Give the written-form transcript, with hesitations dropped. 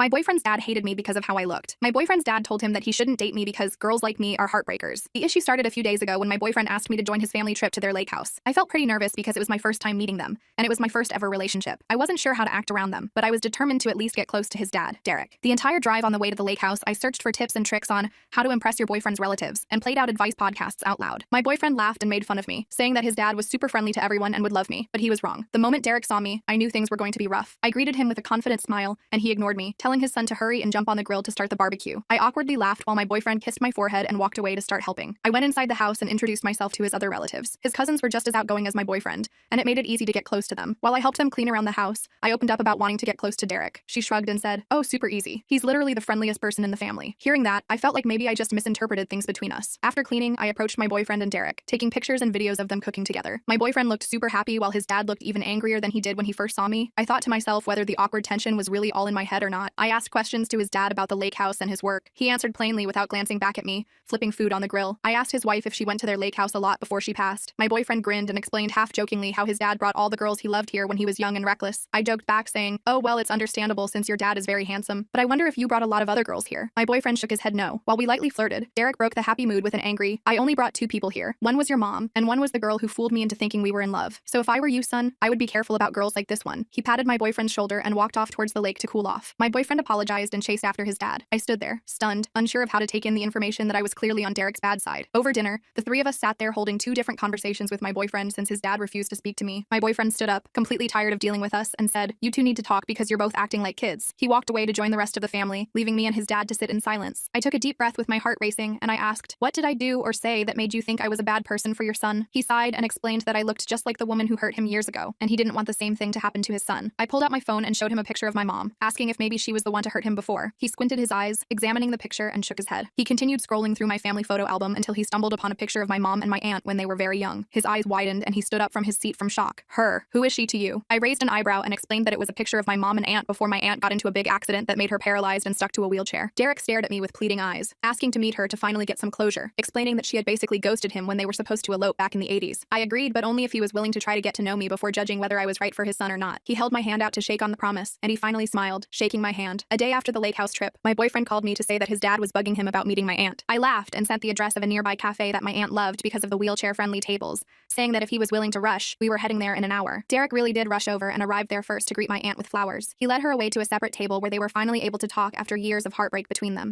My boyfriend's dad hated me because of how I looked. My boyfriend's dad told him that he shouldn't date me because girls like me are heartbreakers. The issue started a few days ago when my boyfriend asked me to join his family trip to their lake house. I felt pretty nervous because it was my first time meeting them, and it was my first ever relationship. I wasn't sure how to act around them, but I was determined to at least get close to his dad, Derek. The entire drive on the way to the lake house, I searched for tips and tricks on how to impress your boyfriend's relatives and played out advice podcasts out loud. My boyfriend laughed and made fun of me, saying that his dad was super friendly to everyone and would love me, but he was wrong. The moment Derek saw me, I knew things were going to be rough. I greeted him with a confident smile, and he ignored me, telling his son to hurry and jump on the grill to start the barbecue. I awkwardly laughed while my boyfriend kissed my forehead and walked away to start helping. I went inside the house and introduced myself to his other relatives. His cousins were just as outgoing as my boyfriend, and it made it easy to get close to them. While I helped them clean around the house, I opened up about wanting to get close to Derek. She shrugged and said, "Oh, super easy. He's literally the friendliest person in the family." Hearing that, I felt like maybe I just misinterpreted things between us. After cleaning, I approached my boyfriend and Derek, taking pictures and videos of them cooking together. My boyfriend looked super happy while his dad looked even angrier than he did when he first saw me. I thought to myself whether the awkward tension was really all in my head or not. I asked questions to his dad about the lake house and his work. He answered plainly without glancing back at me, flipping food on the grill. I asked his wife if she went to their lake house a lot before she passed. My boyfriend grinned and explained half-jokingly how his dad brought all the girls he loved here when he was young and reckless. I joked back saying, "Oh well, it's understandable since your dad is very handsome, but I wonder if you brought a lot of other girls here." My boyfriend shook his head no. While we lightly flirted, Derek broke the happy mood with an angry, "I only brought 2 people here. One was your mom, and one was the girl who fooled me into thinking we were in love. So if I were you, son, I would be careful about girls like this one." He patted my boyfriend's shoulder and walked off towards the lake to cool off. My boyfriend apologized and chased after his dad. I stood there, stunned, unsure of how to take in the information that I was clearly on Derek's bad side. Over dinner, the 3 of us sat there holding 2 different conversations with my boyfriend since his dad refused to speak to me. My boyfriend stood up, completely tired of dealing with us, and said, "You two need to talk because you're both acting like kids." He walked away to join the rest of the family, leaving me and his dad to sit in silence. I took a deep breath with my heart racing, and I asked, "What did I do or say that made you think I was a bad person for your son?" He sighed and explained that I looked just like the woman who hurt him years ago, and he didn't want the same thing to happen to his son. I pulled out my phone and showed him a picture of my mom, asking if maybe she was the one to hurt him before. He squinted his eyes, examining the picture, and shook his head. He continued scrolling through my family photo album until he stumbled upon a picture of my mom and my aunt when they were very young. His eyes widened and he stood up from his seat from shock. "Her. Who is she to you?" I raised an eyebrow and explained that it was a picture of my mom and aunt before my aunt got into a big accident that made her paralyzed and stuck to a wheelchair. Derek stared at me with pleading eyes, asking to meet her to finally get some closure, explaining that she had basically ghosted him when they were supposed to elope back in the 80s. I agreed, but only if he was willing to try to get to know me before judging whether I was right for his son or not. He held my hand out to shake on the promise, and he finally smiled, shaking my hand. A day after the lake house trip, my boyfriend called me to say that his dad was bugging him about meeting my aunt. I laughed and sent the address of a nearby cafe that my aunt loved because of the wheelchair-friendly tables, saying that if he was willing to rush, we were heading there in an hour. Derek really did rush over and arrived there first to greet my aunt with flowers. He led her away to a separate table where they were finally able to talk after years of heartbreak between them.